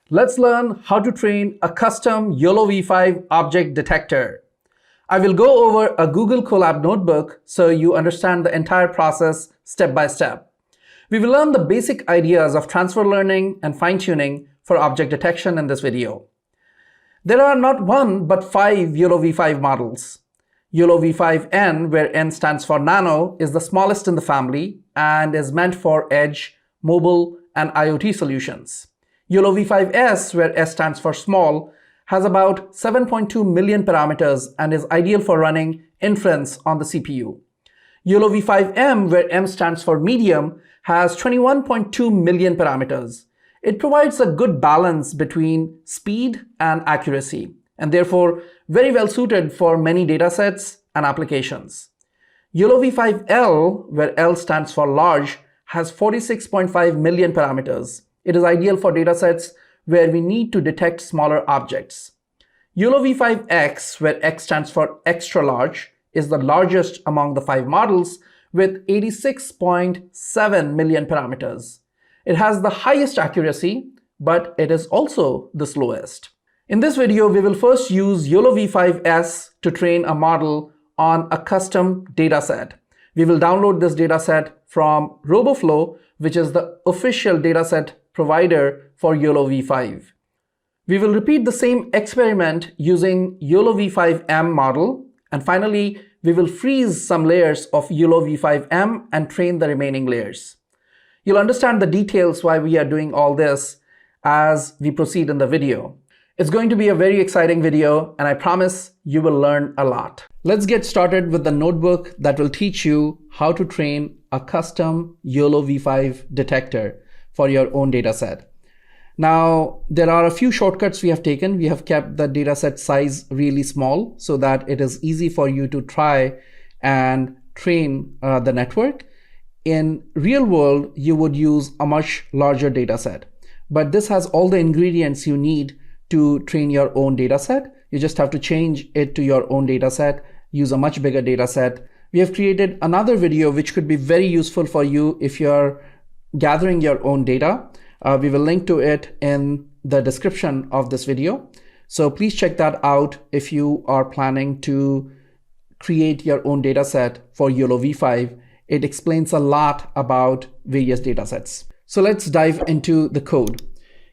Let's learn how to train a custom YOLOv5 object detector. I will go over a Google Colab notebook so you understand the entire process step by step. We will learn the basic ideas of transfer learning and fine-tuning for object detection in this video. There are not one but 5 YOLOv5 models. YOLOv5N, where N stands for Nano, is the smallest in the family and is meant for edge, mobile, and IoT solutions. YOLOv5S, where S stands for small, has about 7.2 million parameters and is ideal for running inference on the CPU. YOLOv5M, where M stands for medium, has 21.2 million parameters. It provides a good balance between speed and accuracy, and therefore very well suited for many datasets and applications. YOLOv5L, where L stands for large, has 46.5 million parameters. It is ideal for datasets where we need to detect smaller objects. YOLOv5X, where X stands for extra large, is the largest among the 5 models with 86.7 million parameters. It has the highest accuracy, but it is also the slowest. In this video, we will first use YOLOv5S to train a model on a custom dataset. We will download this dataset from RoboFlow, which is the official dataset provider for YOLOv5. We will repeat the same experiment using YOLOv5M model, and finally, we will freeze some layers of YOLOv5M and train the remaining layers. You'll understand the details why we are doing all this as we proceed in the video. It's going to be a very exciting video, and I promise you will learn a lot. Let's get started with the notebook that will teach you how to train a custom YOLOv5 detector for your own dataset. Now, there are a few shortcuts we have taken. We have kept the dataset size really small so that it is easy for you to try and train the network. In real world, you would use a much larger dataset, but this has all the ingredients you need to train your own dataset. You just have to change it to your own dataset, use a much bigger dataset. We have created another video which could be very useful for you if you're gathering your own data. We will link to it in the description of this video. So please check that out if you are planning to create your own dataset for YOLOv5. It explains a lot about various datasets. So let's dive into the code.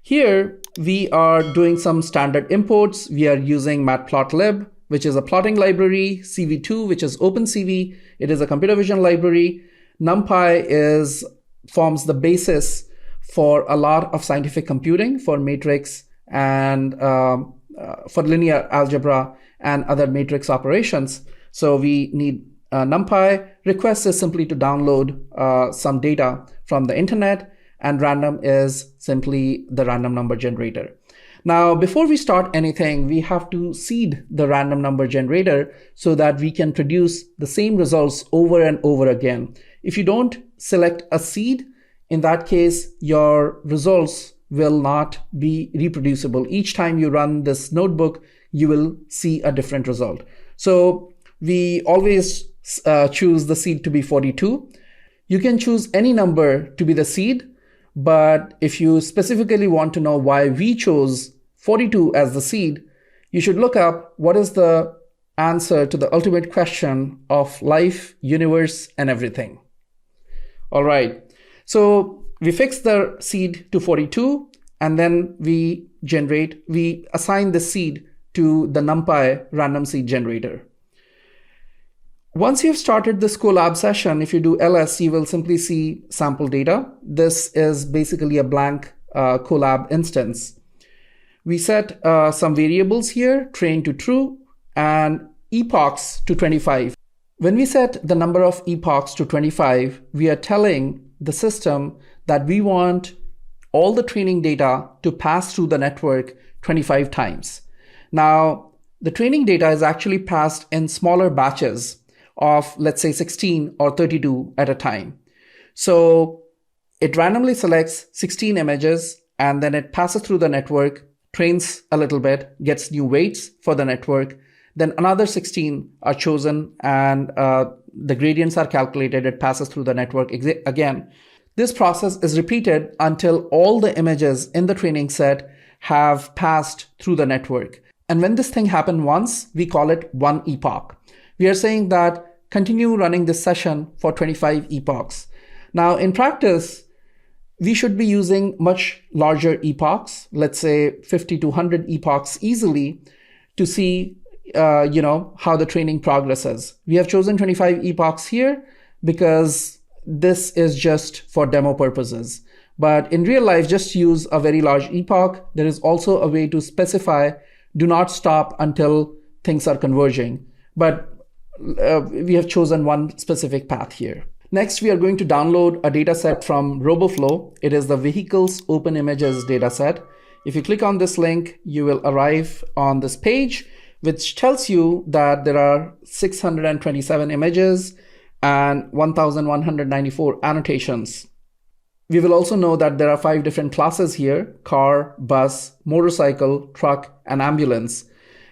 Here we are doing some standard imports. We are using matplotlib, which is a plotting library, CV2, which is OpenCV. It is a computer vision library. NumPy forms the basis for a lot of scientific computing for matrix and for linear algebra and other matrix operations. So we need NumPy. Request is simply to download some data from the internet, and random is simply the random number generator. Now, before we start anything, we have to seed the random number generator so that we can produce the same results over and over again. If you don't select a seed, in that case, your results will not be reproducible. Each time you run this notebook, you will see a different result. So we always choose the seed to be 42. You can choose any number to be the seed, but if you specifically want to know why we chose 42 as the seed, you should look up what is the answer to the ultimate question of life, universe, and everything. All right, so we fix the seed to 42, and then we assign the seed to the NumPy random seed generator. Once you've started this Colab session, if you do ls, you will simply see sample data. This is basically a blank Colab instance. We set some variables here, train to true and epochs to 25. When we set the number of epochs to 25, we are telling the system that we want all the training data to pass through the network 25 times. Now, the training data is actually passed in smaller batches of, let's say, 16 or 32 at a time. So it randomly selects 16 images and then it passes through the network, trains a little bit, gets new weights for the network. Then another 16 are chosen and the gradients are calculated. It passes through the network again. This process is repeated until all the images in the training set have passed through the network. And when this thing happened once, we call it one epoch. We are saying that continue running this session for 25 epochs. Now, in practice, we should be using much larger epochs, let's say 50 to 100 epochs easily, to see how the training progresses. We have chosen 25 epochs here because this is just for demo purposes. But in real life, just use a very large epoch. There is also a way to specify, do not stop until things are converging. But we have chosen one specific path here. Next, we are going to download a dataset from RoboFlow. It is the Vehicles Open Images dataset. If you click on this link, you will arrive on this page, which tells you that there are 627 images and 1,194 annotations. We will also know that there are 5 different classes here: car, bus, motorcycle, truck, and ambulance.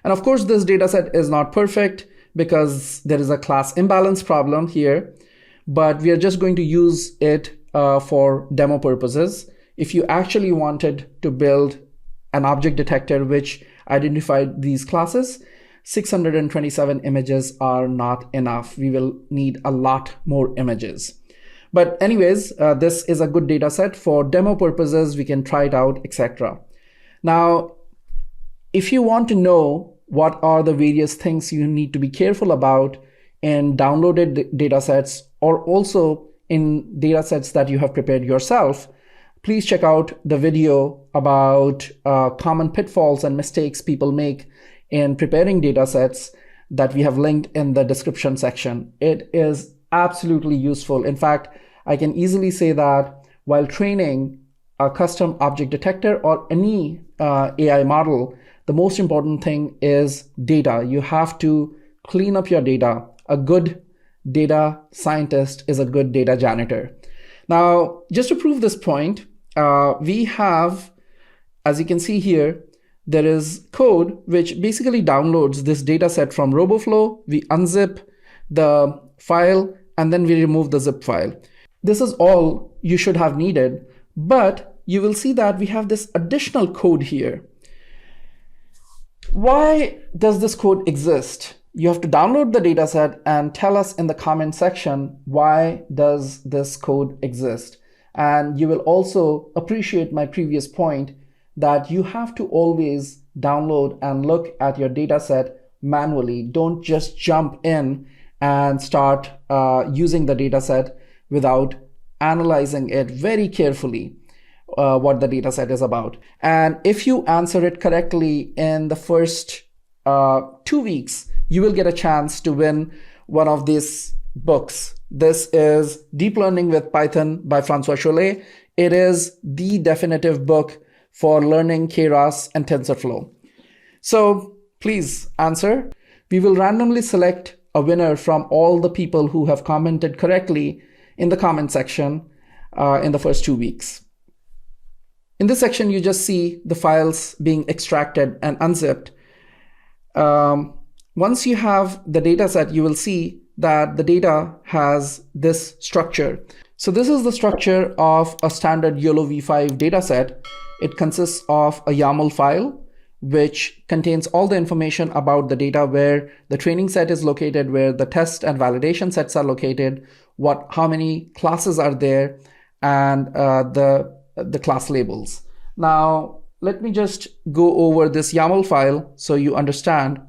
And of course, this dataset is not perfect because there is a class imbalance problem here, but we are just going to use it for demo purposes. If you actually wanted to build an object detector which identified these classes, 627 images are not enough. We will need a lot more images. But anyways, this is a good data set for demo purposes. We can try it out, etc. Now, if you want to know what are the various things you need to be careful about in downloaded data sets or also in data sets that you have prepared yourself, please check out the video about common pitfalls and mistakes people make in preparing data sets that we have linked in the description section. It is absolutely useful. In fact, I can easily say that while training a custom object detector or any AI model, the most important thing is data. You have to clean up your data. A good data scientist is a good data janitor. Now, just to prove this point, we have, as you can see here, there is code which basically downloads this data set from RoboFlow. We unzip the file and then we remove the zip file. This is all you should have needed, but you will see that we have this additional code here. Why does this code exist? You have to download the dataset and tell us in the comment section, why does this code exist? And you will also appreciate my previous point that you have to always download and look at your dataset manually. Don't just jump in and start using the dataset without analyzing it very carefully, what the dataset is about. And if you answer it correctly in the first 2 weeks, you will get a chance to win one of these books. This is Deep Learning with Python by Francois Chollet. It is the definitive book for learning Keras and TensorFlow. So please answer. We will randomly select a winner from all the people who have commented correctly in the comment section in the first 2 weeks. In this section, you just see the files being extracted and unzipped. Once you have the data set, you will see that the data has this structure. So this is the structure of a standard YOLOv5 dataset. It consists of a YAML file, which contains all the information about the data, where the training set is located, where the test and validation sets are located, how many classes are there, and the class labels. Now, let me just go over this YAML file so you understand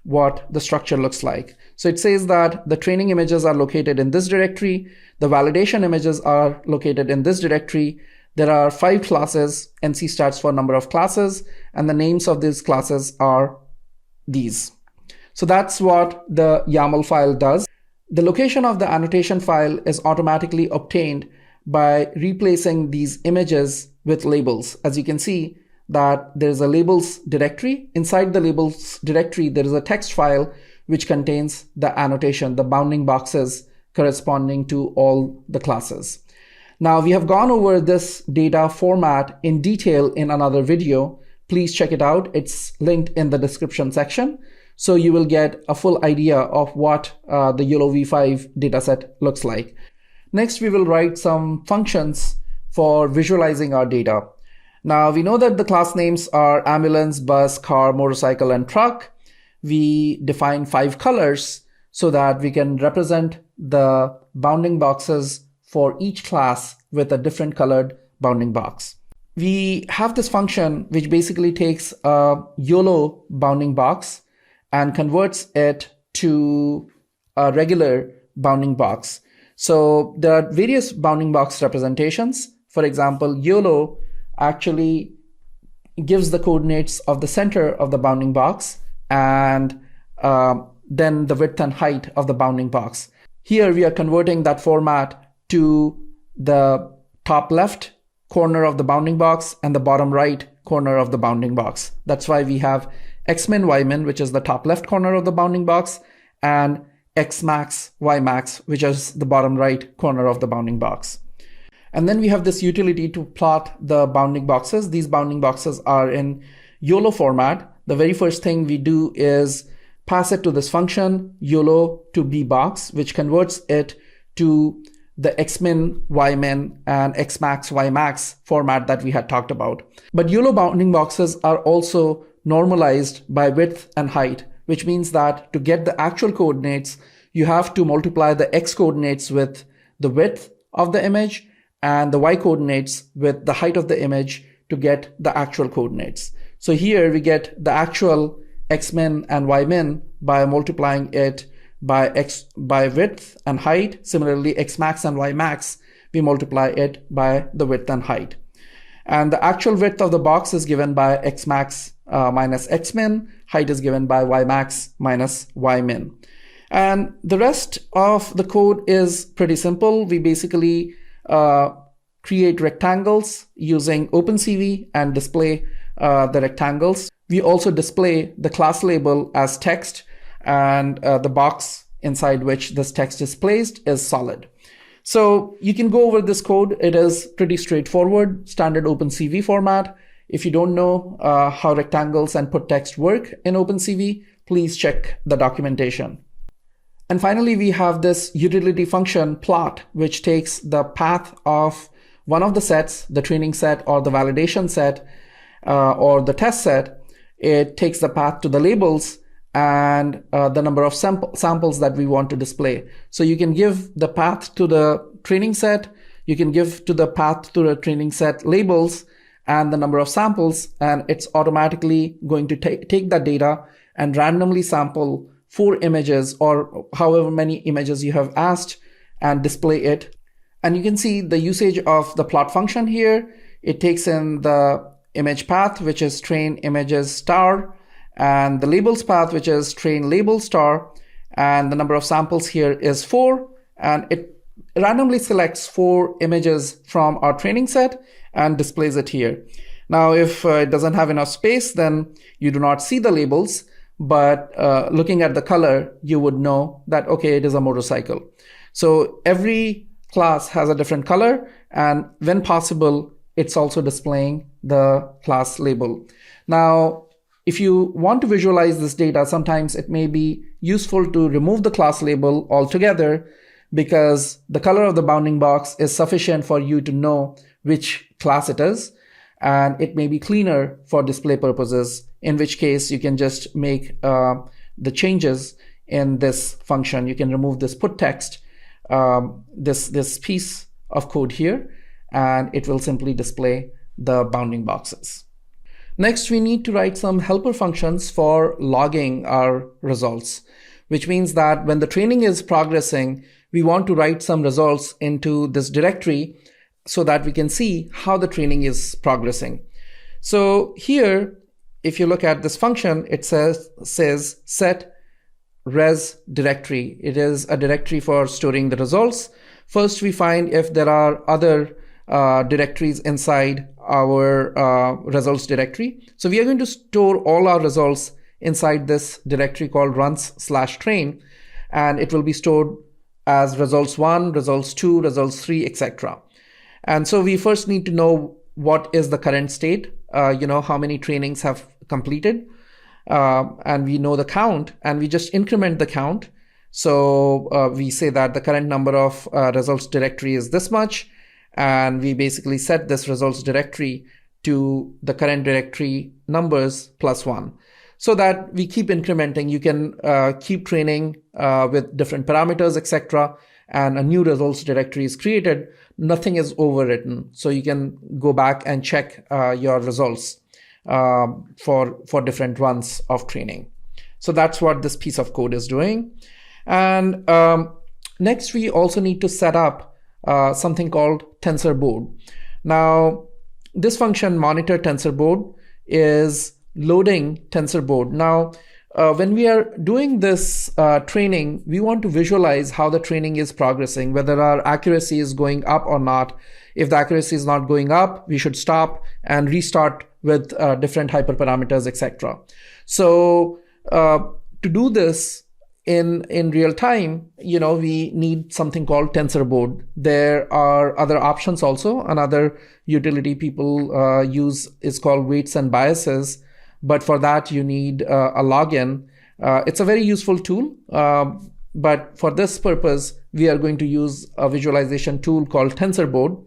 what the structure looks like. So it says that the training images are located in this directory, the validation images are located in this directory. There are 5 classes, NC stands for number of classes, and the names of these classes are these. So that's what the YAML file does. The location of the annotation file is automatically obtained by replacing these images with labels. As you can see that there is a labels directory. Inside the labels directory, there is a text file which contains the annotation, the bounding boxes corresponding to all the classes. Now, we have gone over this data format in detail in another video. Please check it out. It's linked in the description section. So you will get a full idea of what the YOLOv5 dataset looks like. Next, we will write some functions for visualizing our data. Now we know that the class names are ambulance, bus, car, motorcycle, and truck. We define 5 colors so that we can represent the bounding boxes for each class with a different colored bounding box. We have this function which basically takes a YOLO bounding box and converts it to a regular bounding box. So there are various bounding box representations. For example, YOLO actually gives the coordinates of the center of the bounding box and then the width and height of the bounding box. Here we are converting that format to the top left corner of the bounding box and the bottom right corner of the bounding box. That's why we have xmin, ymin, which is the top left corner of the bounding box, and xmax, ymax, which is the bottom right corner of the bounding box. And then we have this utility to plot the bounding boxes. These bounding boxes are in YOLO format. The very first thing we do is pass it to this function, YOLO to bbox, which converts it to the xmin, ymin, and xmax, ymax format that we had talked about. But YOLO bounding boxes are also normalized by width and height, which means that to get the actual coordinates, you have to multiply the x coordinates with the width of the image and the y coordinates with the height of the image to get the actual coordinates. So here we get the actual xmin and ymin by multiplying it by width and height. Similarly, xmax and ymax, we multiply it by the width and height. And the actual width of the box is given by xmax minus xmin, height is given by ymax minus ymin. And the rest of the code is pretty simple. We basically create rectangles using OpenCV and display the rectangles. We also display the class label as text, and the box inside which this text is placed is solid. So you can go over this code. It is pretty straightforward, standard OpenCV format. If you don't know how rectangles and put text work in OpenCV, please check the documentation. And finally, we have this utility function plot, which takes the path of one of the sets, the training set or the validation set or the test set. It takes the path to the labels and the number of samples that we want to display. So you can give the path to the training set, you can give to the path to the training set labels and the number of samples, and it's automatically going to take that data and randomly sample 4 images or however many images you have asked and display it. And you can see the usage of the plot function here. It takes in the image path, which is train images star, and the labels path, which is train label star, and the number of samples here is 4, and it randomly selects 4 images from our training set and displays it here. Now, if it doesn't have enough space, then you do not see the labels, but looking at the color, you would know that, okay, it is a motorcycle. So every class has a different color, and when possible, it's also displaying the class label. Now, if you want to visualize this data, sometimes it may be useful to remove the class label altogether, because the color of the bounding box is sufficient for you to know which class it is, and it may be cleaner for display purposes, in which case you can just make the changes in this function. You can remove this put text, this piece of code here, and it will simply display the bounding boxes. Next, we need to write some helper functions for logging our results, which means that when the training is progressing, we want to write some results into this directory so that we can see how the training is progressing. So here, if you look at this function, it says set res directory. It is a directory for storing the results. First, we find if there are other directories inside our results directory. So we are going to store all our results inside this directory called runs/train, and it will be stored as results 1, results 2, results 3, etc. And so we first need to know what is the current state, how many trainings have completed, and we know the count, and we just increment the count. So we say that the current number of results directory is this much, and we basically set this results directory to the current directory numbers plus 1, so that we keep incrementing. You can keep training with different parameters, etc., and a new results directory is created. Nothing is overwritten, so you can go back and check your results for different runs of training. So that's what this piece of code is doing. And next, we also need to set up something called TensorBoard. Now, this function monitor TensorBoard is loading TensorBoard. Now, when we are doing this training, we want to visualize how the training is progressing, whether our accuracy is going up or not. If the accuracy is not going up, we should stop and restart with different hyperparameters, etc. So to do this in real time, we need something called TensorBoard. There are other options also. Another utility people use is called weights and biases. But for that, you need a login. It's a very useful tool. But for this purpose, we are going to use a visualization tool called TensorBoard.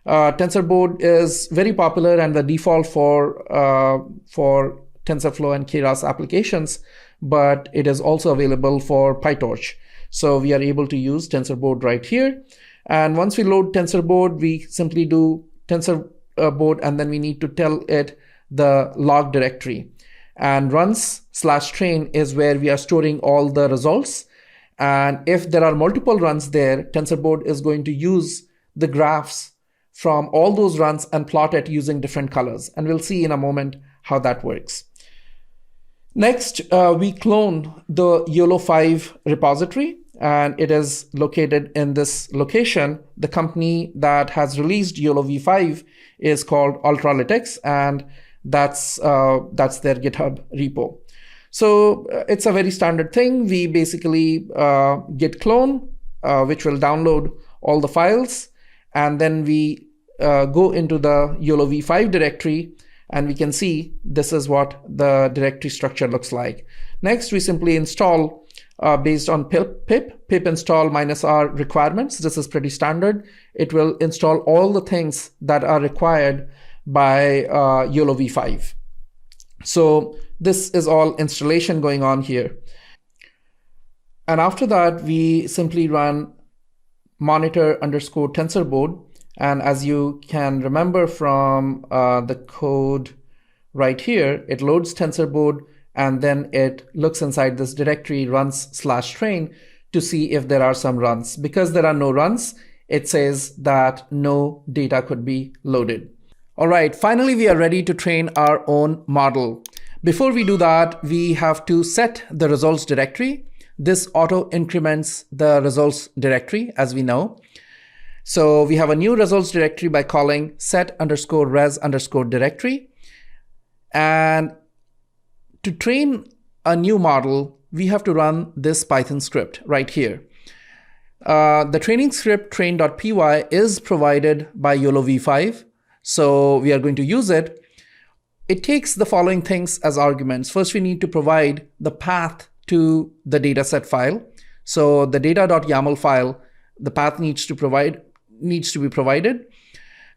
TensorBoard is very popular and the default for TensorFlow and Keras applications, but it is also available for PyTorch. So we are able to use TensorBoard right here. And once we load TensorBoard, we simply do TensorBoard, and then we need to tell it the log directory. And runs/train is where we are storing all the results. And if there are multiple runs there, TensorBoard is going to use the graphs from all those runs and plot it using different colors. And we'll see in a moment how that works. Next, we clone the YOLOv5 repository, and it is located in this location. The company that has released YOLOv5 is called Ultralytics, and that's their GitHub repo. So it's a very standard thing. We basically git clone, which will download all the files, and then we go into the YOLOv5 directory, and we can see this is what the directory structure looks like. Next, we simply install based on pip install -r requirements. This is pretty standard. It will install all the things that are required by YOLOv5. So this is all installation going on here. And after that, we simply run monitor_TensorBoard. And as you can remember from the code right here, it loads TensorBoard, and then it looks inside this directory runs/train to see if there are some runs. Because there are no runs, it says that no data could be loaded. All right, finally, we are ready to train our own model. Before we do that, we have to set the results directory. This auto increments the results directory, as we know. So we have a new results directory by calling set_res_directory. And to train a new model, we have to run this Python script right here. The training script train.py is provided by YOLOv5. So we are going to use it. It takes the following things as arguments. First, we need to provide the path to the dataset file. So the data.yaml file, the path needs to be provided.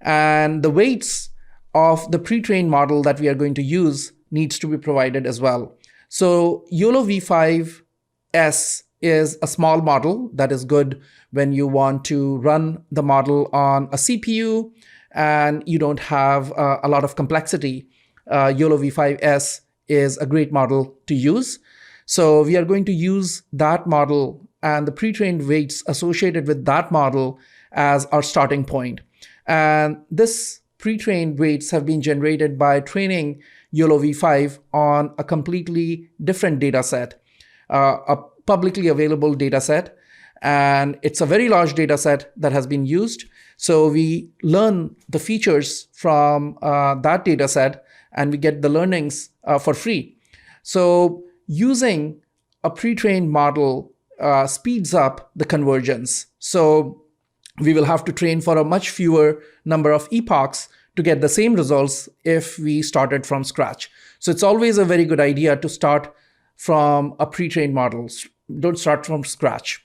And the weights of the pre-trained model that we are going to use needs to be provided as well. So YOLOv5s is a small model that is good when you want to run the model on a CPU and you don't have a lot of complexity. YOLOv5s is a great model to use. So we are going to use that model and the pre-trained weights associated with that model as our starting point. And this pre-trained weights have been generated by training YOLOv5 on a completely different data set, a publicly available data set. And it's a very large data set that has been used. So we learn the features from that data set, and we get the learnings for free. So using a pre-trained model speeds up the convergence. So we will have to train for a much fewer number of epochs to get the same results if we started from scratch. So it's always a very good idea to start from a pre-trained model. Don't start from scratch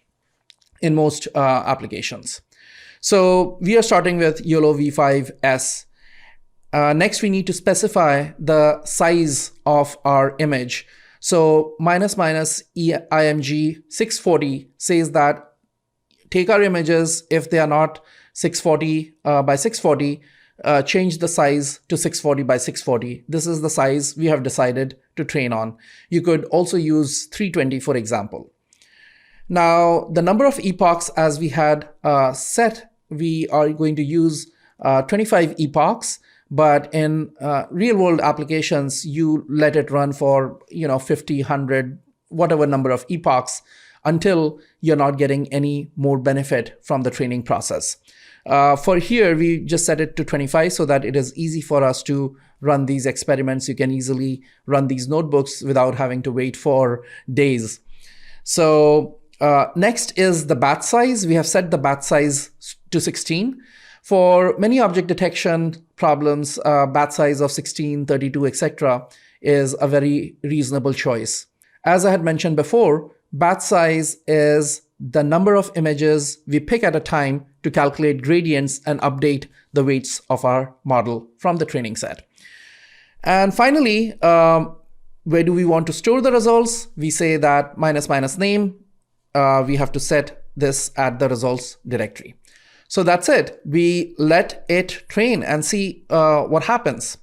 in most applications. So we are starting with YOLOv5s. Next, we need to specify the size of our image. So -img 640 says that take our images, if they are not 640 by 640, change the size to 640 by 640. This is the size we have decided to train on. You could also use 320, for example. Now, the number of epochs, as we had set, we are going to use 25 epochs. But in real-world applications, you let it run for 50, 100, whatever number of epochs until you're not getting any more benefit from the training process. For here, we just set it to 25 so that it is easy for us to run these experiments. You can easily run these notebooks without having to wait for days. So next is the batch size. We have set the batch size to 16. For many object detection problems, batch size of 16, 32, etc. is a very reasonable choice. As I had mentioned before, batch size is the number of images we pick at a time to calculate gradients and update the weights of our model from the training set. And finally, where do we want to store the results? We say that --name, we have to set this at the results directory. So that's it. We let it train and see what happens.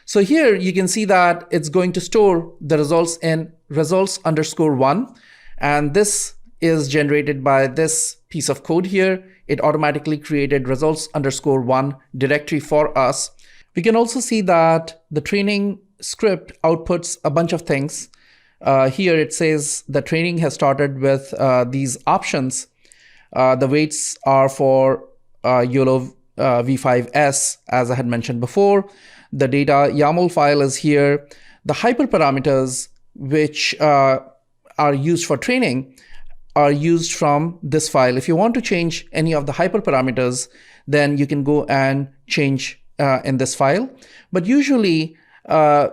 So here you can see that it's going to store the results in results_1. And this is generated by this piece of code here. It automatically created results_1 directory for us. We can also see that the training script outputs a bunch of things. Here it says the training has started with these options. The weights are for YOLOv5s, as I had mentioned before. The data YAML file is here. The hyperparameters, which are used for training, are used from this file. If you want to change any of the hyperparameters, then you can go and change in this file. But usually,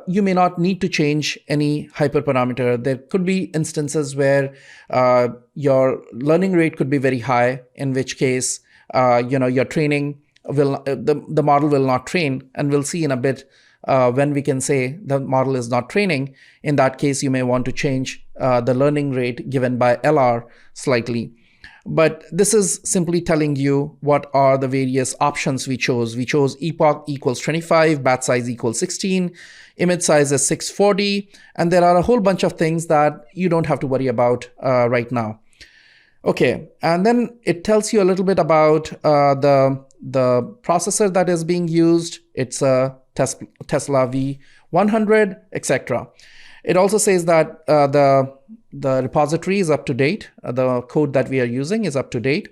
you may not need to change any hyperparameter. There could be instances where your learning rate could be very high, in which case your training will the model will not train, and we'll see in a bit when we can say the model is not training. In that case, you may want to change the learning rate given by LR slightly. But this is simply telling you what are the various options we chose. We chose epoch equals 25, batch size equals 16, image size is 640, and there are a whole bunch of things that you don't have to worry about right now. Okay, and then it tells you a little bit about the processor that is being used. It's a Tesla V100, etc. It also says that the repository is up to date. The code that we are using is up to date.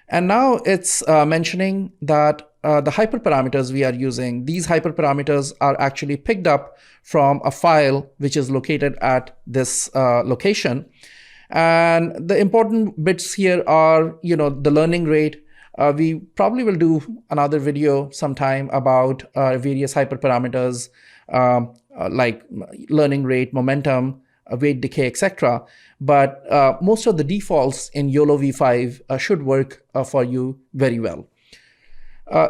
And now it's mentioning that the hyperparameters we are using, these hyperparameters are actually picked up from a file which is located at this location. And the important bits here are, the learning rate. We probably will do another video sometime about various hyperparameters like learning rate, momentum, weight decay, etc. But most of the defaults in YOLOv5 should work for you very well.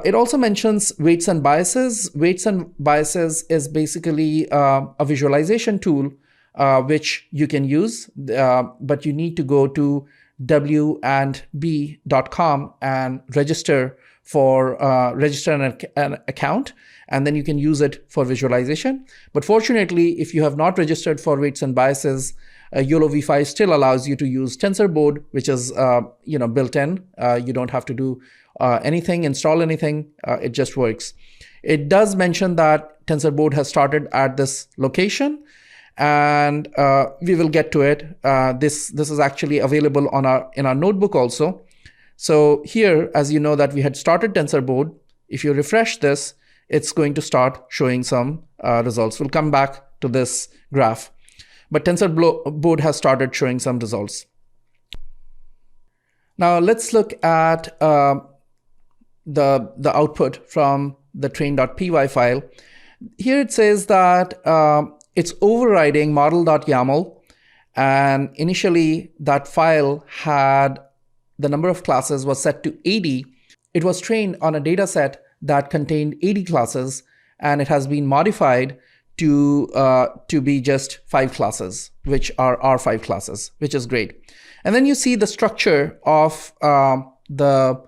It also mentions weights and biases. Weights and biases is basically a visualization tool which you can use, but you need to go to wandb.com and register an account, and then you can use it for visualization. But fortunately, if you have not registered for weights and biases, YOLOv5 still allows you to use TensorBoard, which is built in. You don't have to do anything, install anything. It just works. It does mention that TensorBoard has started at this location, and we will get to it. This is actually available in our notebook also. So here, as you know that we had started TensorBoard, if you refresh this, it's going to start showing some results. We'll come back to this graph. But TensorBoard has started showing some results. Now let's look at the output from the train.py file. Here it says that it's overriding model.yaml, and initially that file had the number of classes was set to 80. It was trained on a data set that contained 80 classes, and it has been modified to be just 5 classes, which are R5 classes, which is great. And then you see the structure of the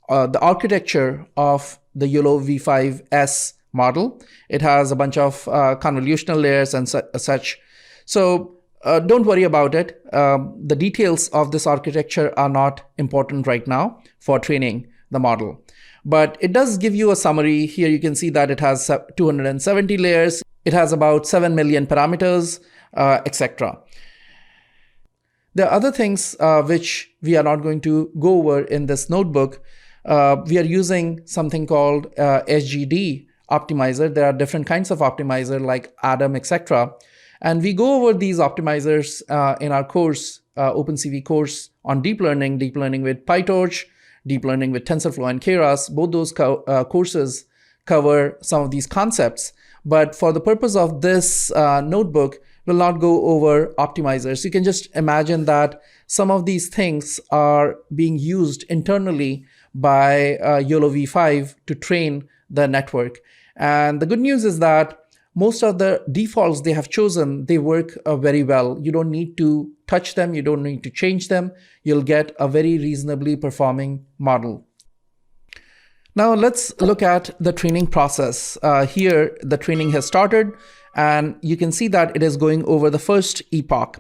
architecture of the YOLOv5S model. It has a bunch of convolutional layers and such. So don't worry about it. The details of this architecture are not important right now for training the model. But it does give you a summary. Here you can see that it has 270 layers. It has about 7 million parameters, etc. There are other things which we are not going to go over in this notebook. We are using something called SGD optimizer. There are different kinds of optimizer like Adam, etc. And we go over these optimizers in our course, OpenCV course on deep learning with PyTorch, deep learning with TensorFlow and Keras. Both those courses cover some of these concepts. But for the purpose of this notebook, we'll not go over optimizers. You can just imagine that some of these things are being used internally by YOLOv5 to train the network. And the good news is that most of the defaults they have chosen, they work very well. You don't need to touch them. You don't need to change them. You'll get a very reasonably performing model. Now let's look at the training process. Here, the training has started, and you can see that it is going over the first epoch.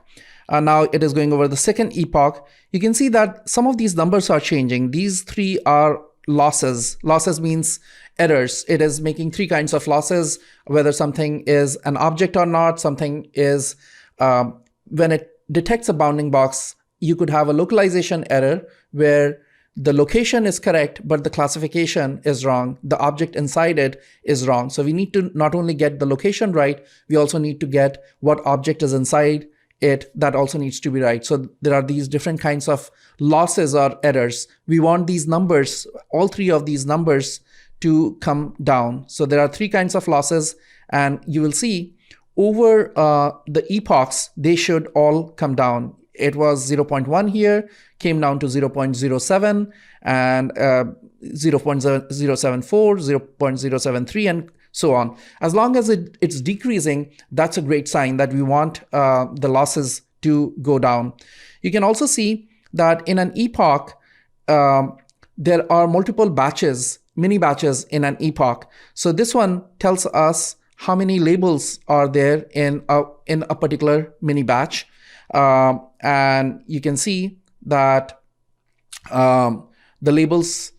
Now it is going over the second epoch. You can see that some of these numbers are changing. These 3 are losses. Losses means errors. It is making 3 kinds of losses, whether something is an object or not. Something is, when it detects a bounding box, you could have a localization error where the location is correct, but the classification is wrong. The object inside it is wrong. So we need to not only get the location right, we also need to get what object is inside it. That also needs to be right. So there are these different kinds of losses or errors. We want these numbers, all 3 of these numbers, to come down. So there are 3 kinds of losses, and you will see over the epochs, they should all come down. It was 0.1 here, came down to 0.07 and 0.074, 0.073, and so on. As long as it's decreasing, that's a great sign that we want the losses to go down. You can also see that in an epoch, there are multiple batches, mini batches in an epoch. So this one tells us how many labels are there in a particular mini batch. And you can see that the labels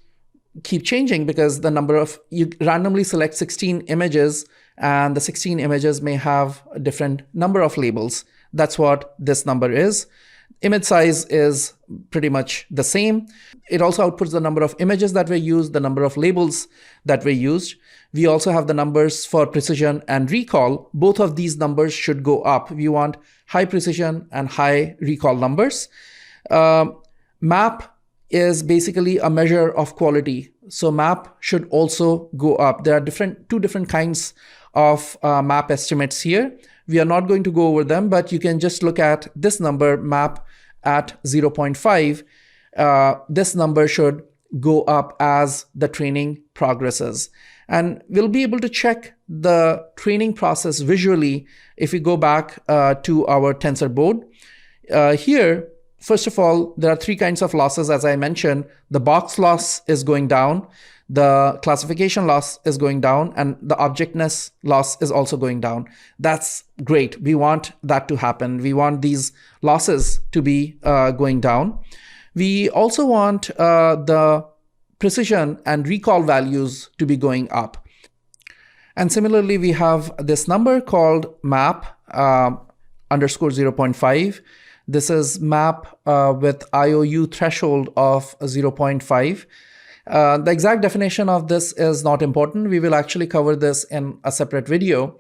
keep changing because the number of, you randomly select 16 images, and the 16 images may have a different number of labels. That's what this number is. Image size is pretty much the same. It also outputs the number of images that were used, the number of labels that were used. We also have the numbers for precision and recall. Both of these numbers should go up. We want high precision and high recall numbers. Map is basically a measure of quality. So map should also go up. There are two different kinds of map estimates here. We are not going to go over them, but you can just look at this number, map at 0.5. This number should go up as the training progresses. And we'll be able to check the training process visually if we go back to our tensor board. Here, first of all, there are 3 kinds of losses, as I mentioned. The box loss is going down, the classification loss is going down, and the objectness loss is also going down. That's great. We want that to happen. We want these losses to be going down. We also want the precision and recall values to be going up. And similarly, we have this number called map underscore 0.5. This is map with IOU threshold of 0.5. The exact definition of this is not important. We will actually cover this in a separate video.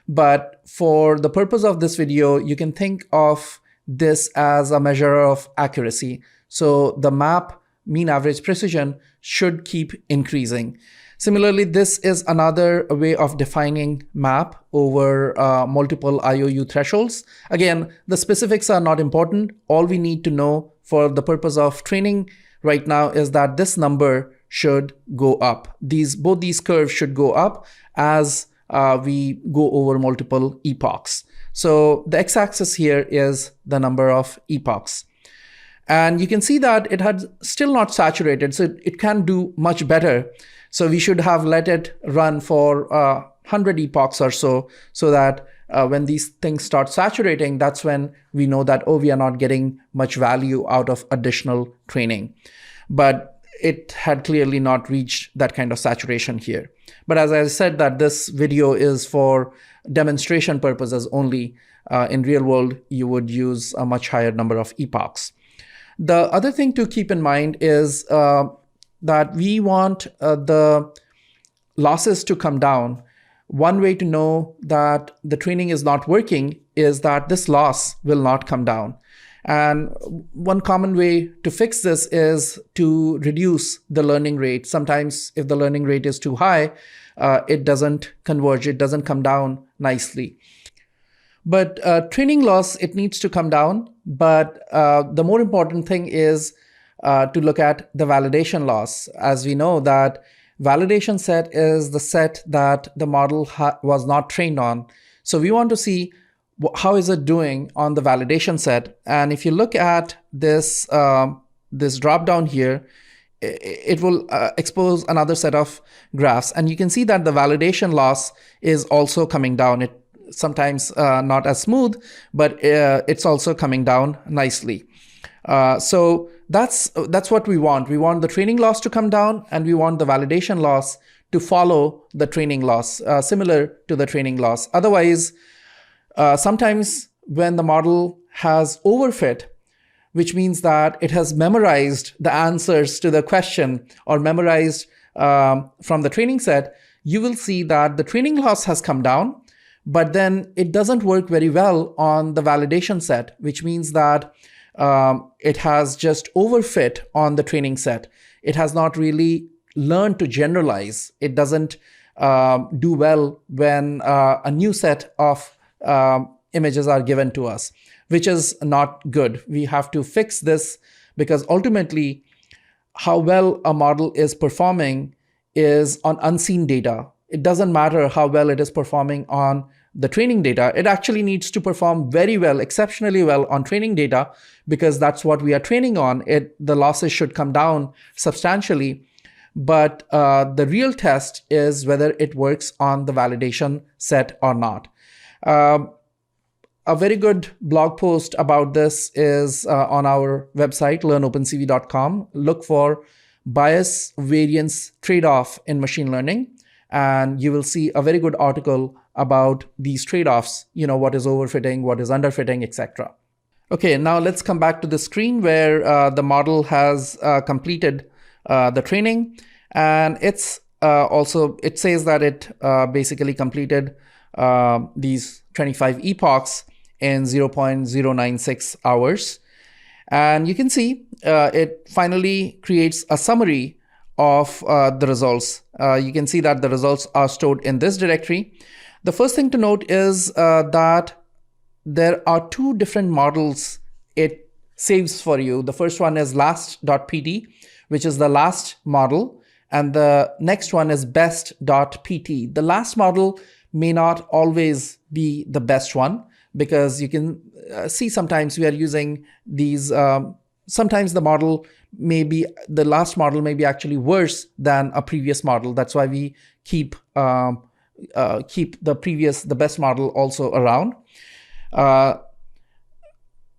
But for the purpose of this video, you can think of this as a measure of accuracy. So the map mean average precision should keep increasing. Similarly, this is another way of defining map over multiple IOU thresholds. Again, the specifics are not important. All we need to know for the purpose of training right now is that this number should go up. Both these curves should go up as we go over multiple epochs. So the x-axis here is the number of epochs. And you can see that it had still not saturated, so it can do much better. So we should have let it run for 100 epochs or so that when these things start saturating, that's when we know that, oh, we are not getting much value out of additional training. But it had clearly not reached that kind of saturation here. But as I said, that this video is for demonstration purposes only. In real world, you would use a much higher number of epochs. The other thing to keep in mind is that we want the losses to come down. One way to know that the training is not working is that this loss will not come down. And one common way to fix this is to reduce the learning rate. Sometimes if the learning rate is too high, it doesn't converge, it doesn't come down nicely. But training loss, it needs to come down. But the more important thing is to look at the validation loss. As we know that validation set is the set that the model was not trained on. So we want to see how is it doing on the validation set. And if you look at this, this drop down here, it will expose another set of graphs. And you can see that the validation loss is also coming down. It sometimes not as smooth, but it's also coming down nicely. So that's what we want. We want the training loss to come down, and we want the validation loss to follow the training loss, similar to the training loss. Otherwise, sometimes when the model has overfit, which means that it has memorized the answers to the question or memorized from the training set, you will see that the training loss has come down, but then it doesn't work very well on the validation set, which means that it has just overfit on the training set. It has not really learned to generalize. It doesn't do well when a new set of images are given to us, which is not good. We have to fix this, because ultimately how well a model is performing is on unseen data. It doesn't matter how well it is performing on the training data. It actually needs to perform very well, exceptionally well on training data, because that's what we are training on. The losses should come down substantially. But the real test is whether it works on the validation set or not. A very good blog post about this is on our website, learnopencv.com. Look for bias variance trade-off in machine learning, and you will see a very good article about these trade-offs, what is overfitting, what is underfitting, etc. Okay, now let's come back to the screen where the model has completed the training, and it says that it basically completed these 25 epochs in 0.096 hours. And you can see it finally creates a summary of the results. You can see that the results are stored in this directory. The first thing to note is that there are two different models it saves for you. The first one is last.pt, which is the last model, and the next one is best.pt. The last model may not always be the best one, because you can see sometimes we are using these, sometimes the last model may be actually worse than a previous model. That's why we keep the best model also around.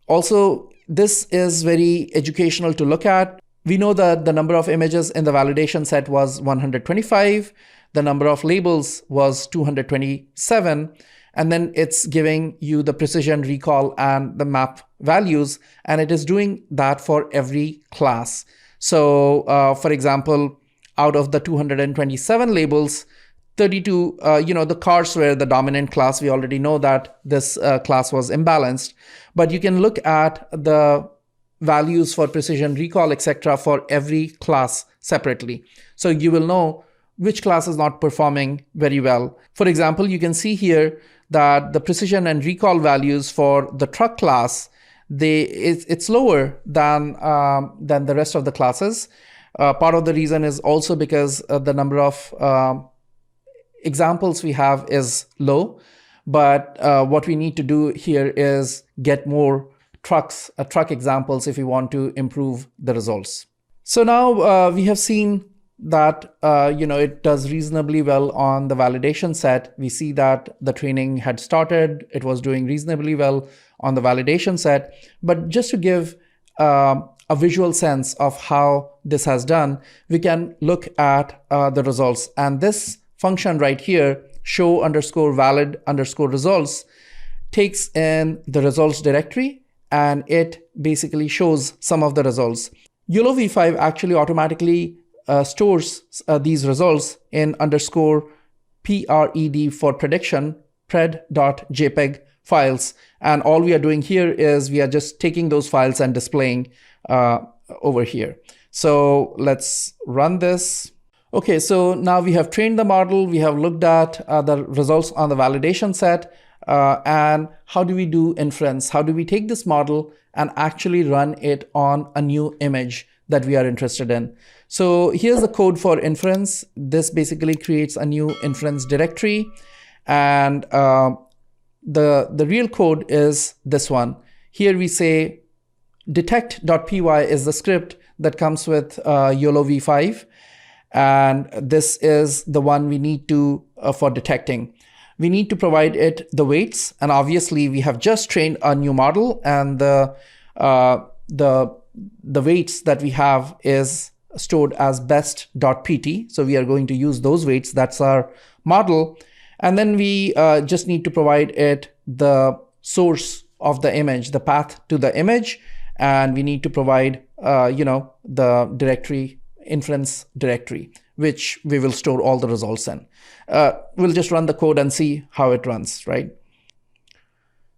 Also, this is very educational to look at. We know that the number of images in the validation set was 125. The number of labels was 227. And then it's giving you the precision, recall, and the map values. And it is doing that for every class. So for example, out of the 227 labels, 32, the cars were the dominant class. We already know that this class was imbalanced. But you can look at the values for precision, recall, etc. for every class separately. So you will know which class is not performing very well. For example, you can see here that the precision and recall values for the truck class, it's lower than the rest of the classes. Part of the reason is also because the number of examples we have is low, but what we need to do here is get more truck examples if we want to improve the results. So now we have seen that it does reasonably well on the validation set. We see that the training had started. It was doing reasonably well on the validation set. But just to give a visual sense of how this has done, we can look at the results. And this function right here, show_valid_results, takes in the results directory, and it basically shows some of the results. YOLOv5 actually automatically stores these results in _pred for prediction, pred.jpg files. And all we are doing here is we are just taking those files and displaying over here. So let's run this. Okay, so now we have trained the model. We have looked at the results on the validation set. And how do we do inference? How do we take this model and actually run it on a new image that we are interested in? So here's the code for inference. This basically creates a new inference directory. And the real code is this one. Here we say detect.py is the script that comes with YOLOv5. And this is the one we need to for detecting. We need to provide it the weights, and obviously we have just trained a new model, and the weights that we have is stored as best.pt. So we are going to use those weights. That's our model. And then we just need to provide it the source of the image, the path to the image, and we need to provide the directory, inference directory, which we will store all the results in. We'll just run the code and see how it runs, right?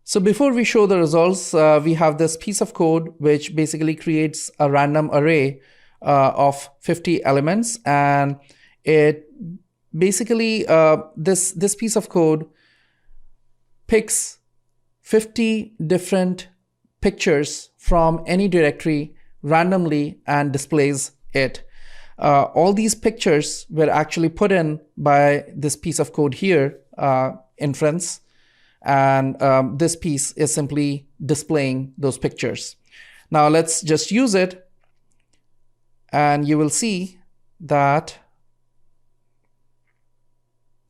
So before we show the results, we have this piece of code which basically creates a random array of 50 elements. And it basically, this piece of code picks 50 different pictures from any directory randomly and displays it. All these pictures were actually put in by this piece of code here, inference, and this piece is simply displaying those pictures. Now let's just use it, and you will see that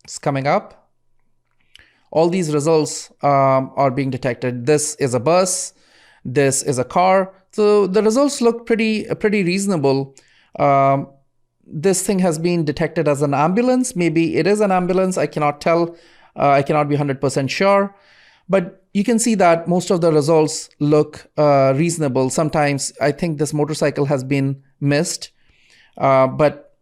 it's coming up. All these results are being detected. This is a bus, this is a car. So the results look pretty reasonable. This thing has been detected as an ambulance. Maybe it is an ambulance. I cannot tell. I cannot be 100% sure. But you can see that most of the results look reasonable. Sometimes I think this motorcycle has been missed. But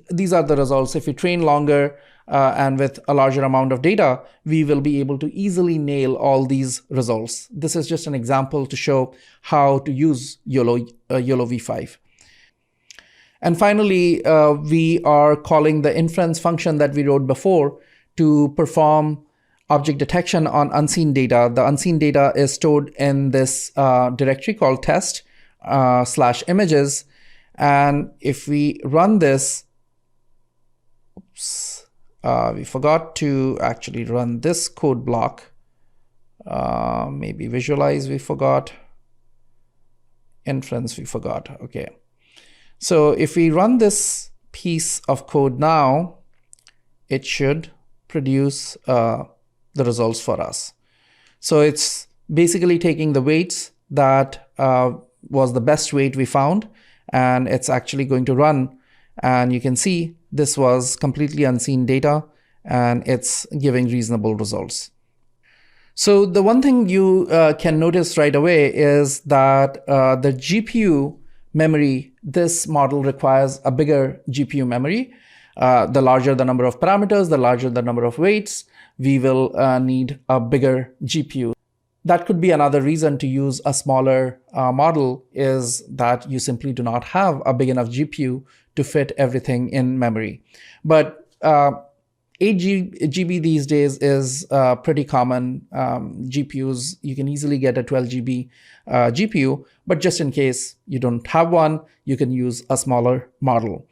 these are the results. If you train longer and with a larger amount of data, we will be able to easily nail all these results. This is just an example to show how to use YOLOv5. And finally, we are calling the inference function that we wrote before to perform object detection on unseen data. The unseen data is stored in this directory called test/images. And if we run this, oops, we forgot to actually run this code block. Maybe visualize, we forgot. Inference, we forgot. Okay. So if we run this piece of code now, it should produce the results for us. So it's basically taking the weights that was the best weight we found, and it's actually going to run. And you can see this was completely unseen data, and it's giving reasonable results. So the one thing you can notice right away is that the GPU memory, this model requires a bigger GPU memory. The larger the number of parameters, the larger the number of weights, we will need a bigger GPU. That could be another reason to use a smaller model, is that you simply do not have a big enough GPU to fit everything in memory. But 8 GB these days is pretty common. GPUs, you can easily get a 12 GB GPU, but just in case you don't have one, you can use a smaller model.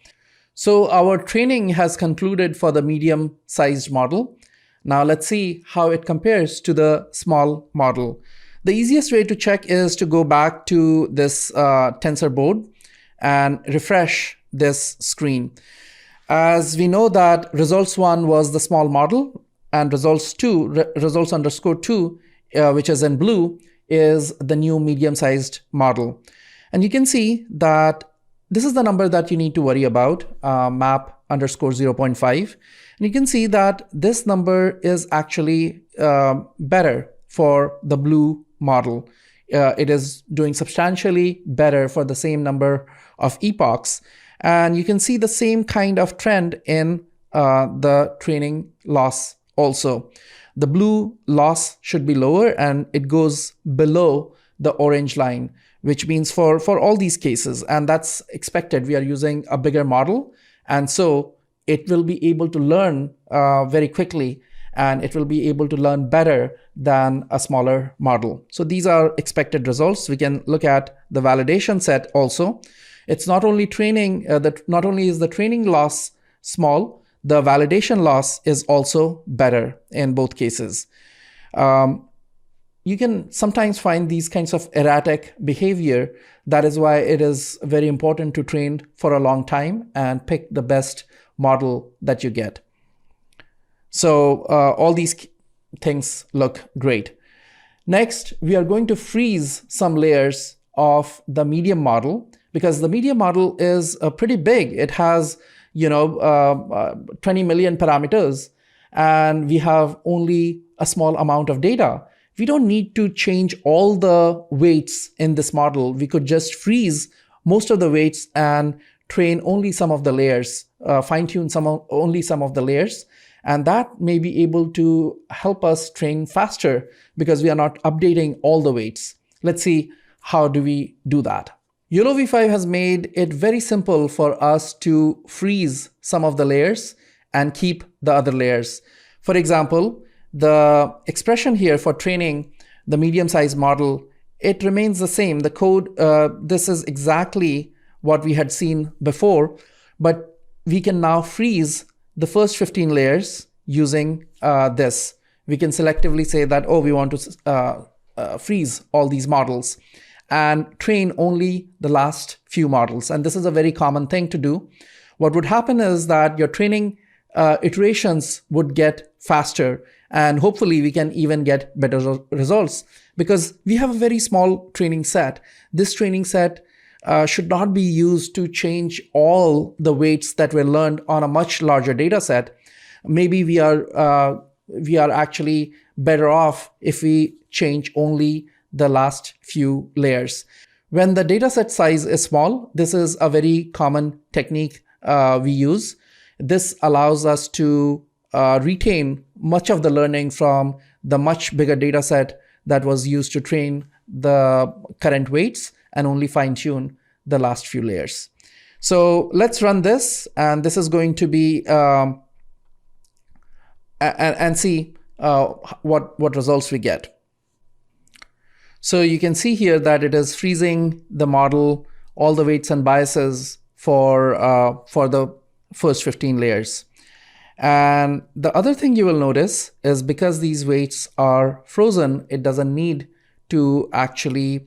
So our training has concluded for the medium-sized model. Now let's see how it compares to the small model. The easiest way to check is to go back to this tensor board and refresh this screen. As we know that results 1 was the small model, and results 2, results underscore 2, which is in blue, is the new medium-sized model. And you can see that this is the number that you need to worry about, map underscore 0.5. And you can see that this number is actually better for the blue model. It is doing substantially better for the same number of epochs. And you can see the same kind of trend in the training loss also. The blue loss should be lower and it goes below the orange line, which means for all these cases, and that's expected. We are using a bigger model, and so it will be able to learn very quickly, and it will be able to learn better than a smaller model. So these are expected results. We can look at the validation set also. It's not only training, not only is the training loss small, the validation loss is also better in both cases. You can sometimes find these kinds of erratic behavior. That is why it is very important to train for a long time and pick the best model that you get. So all these things look great. Next, we are going to freeze some layers of the medium model, because the medium model is pretty big. It has 20 million parameters, and we have only a small amount of data. We don't need to change all the weights in this model. We could just freeze most of the weights and train only some of the layers, fine-tune only some of the layers. And that may be able to help us train faster because we are not updating all the weights. Let's see, how do we do that? YOLOv5 has made it very simple for us to freeze some of the layers and keep the other layers. For example, the expression here for training the medium-sized model, it remains the same. The code, this is exactly what we had seen before, but we can now freeze the first 15 layers using this. We can selectively say that, oh, we want to freeze all these models and train only the last few models. And this is a very common thing to do. What would happen is that your training iterations would get faster, and hopefully we can even get better results because we have a very small training set. This training set should not be used to change all the weights that were learned on a much larger data set. Maybe we are actually better off if we change only the last few layers. When the dataset size is small, this is a very common technique we use. This allows us to retain much of the learning from the much bigger dataset that was used to train the current weights and only fine-tune the last few layers. So let's run this, and this is going to be and see what results we get. So you can see here that it is freezing the model, all the weights and biases for the first 15 layers. And the other thing you will notice is because these weights are frozen, it doesn't need to actually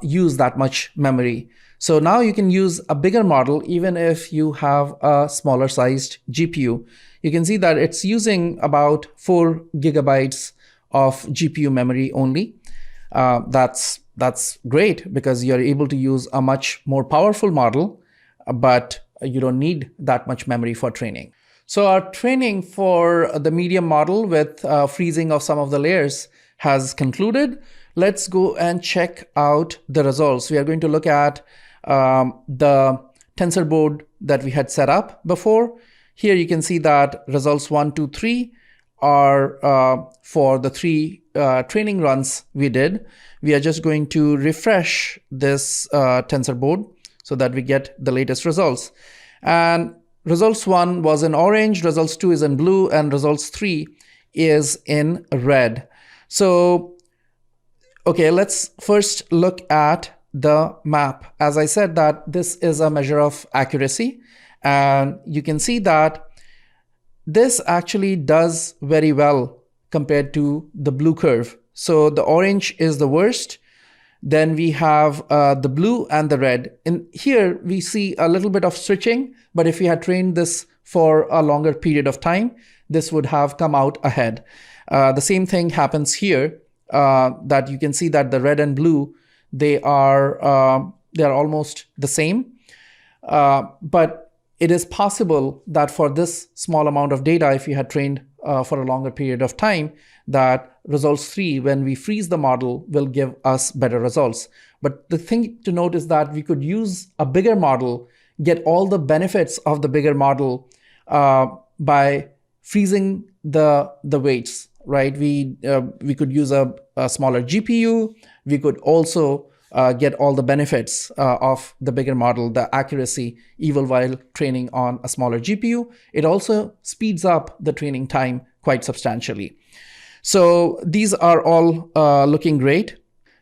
use that much memory. So now you can use a bigger model even if you have a smaller sized GPU. You can see that it's using about 4 gigabytes of GPU memory only. That's great because you're able to use a much more powerful model, but you don't need that much memory for training. So our training for the medium model with freezing of some of the layers has concluded. Let's go and check out the results. We are going to look at the tensor board that we had set up before. Here you can see that results 1, 2, 3 are for the 3 training runs we did. We are just going to refresh this tensor board so that we get the latest results. And results 1 was in orange, results 2 is in blue, and results 3 is in red. So, okay, let's first look at the map. As I said that this is a measure of accuracy, And you can see that this actually does very well compared to the blue curve. So the orange is the worst. Then we have the blue and the red. In here, we see a little bit of switching, but if we had trained this for a longer period of time, this would have come out ahead. The same thing happens here, that you can see that the red and blue, they are almost the same. But it is possible that for this small amount of data, if you had trained for a longer period of time, that results 3, when we freeze the model, will give us better results. But the thing to note is that we could use a bigger model, get all the benefits of the bigger model by freezing the weights, right? We could use a smaller GPU. We could also get all the benefits of the bigger model, the accuracy, even while training on a smaller GPU. It also speeds up the training time quite substantially. So these are all looking great.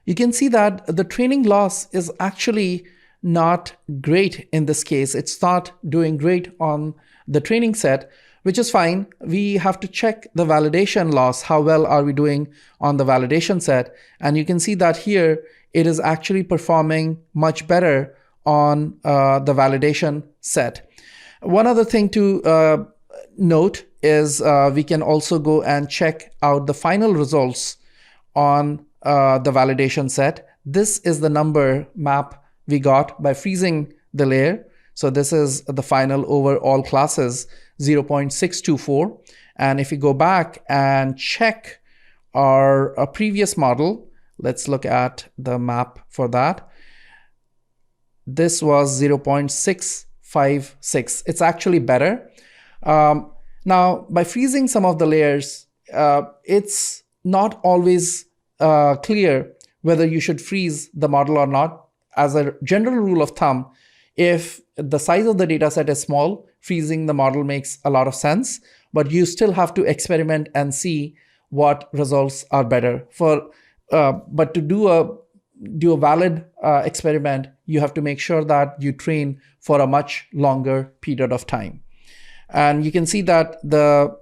You can see that the training loss is actually not great in this case. It's not doing great on the training set, which is fine. We have to check the validation loss. How well are we doing on the validation set? And you can see that here, it is actually performing much better on the validation set. One other thing to note is we can also go and check out the final results on the validation set. This is the number map we got by freezing the layer. So this is the final over all classes, 0.624. And if we go back and check our previous model, let's look at the map for that. This was 0.656. It's actually better. Now, by freezing some of the layers, it's not always clear whether you should freeze the model or not. As a general rule of thumb, if the size of the data set is small, freezing the model makes a lot of sense, but you still have to experiment and see what results are better. But to do a valid experiment, you have to make sure that you train for a much longer period of time. And you can see that the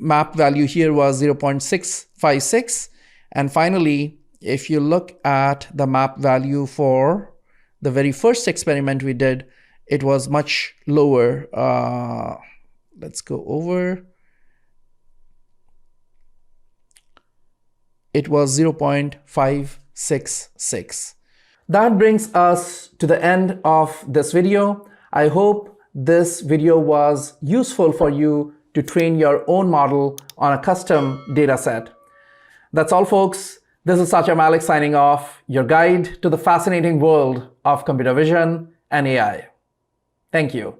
map value here was 0.656. And finally, if you look at the map value for the very first experiment we did, it was much lower. Let's go over. It was 0.566. That brings us to the end of this video. I hope this video was useful for you to train your own model on a custom data set. That's all, folks. This is Satya Malik signing off, your guide to the fascinating world of computer vision and AI. Thank you.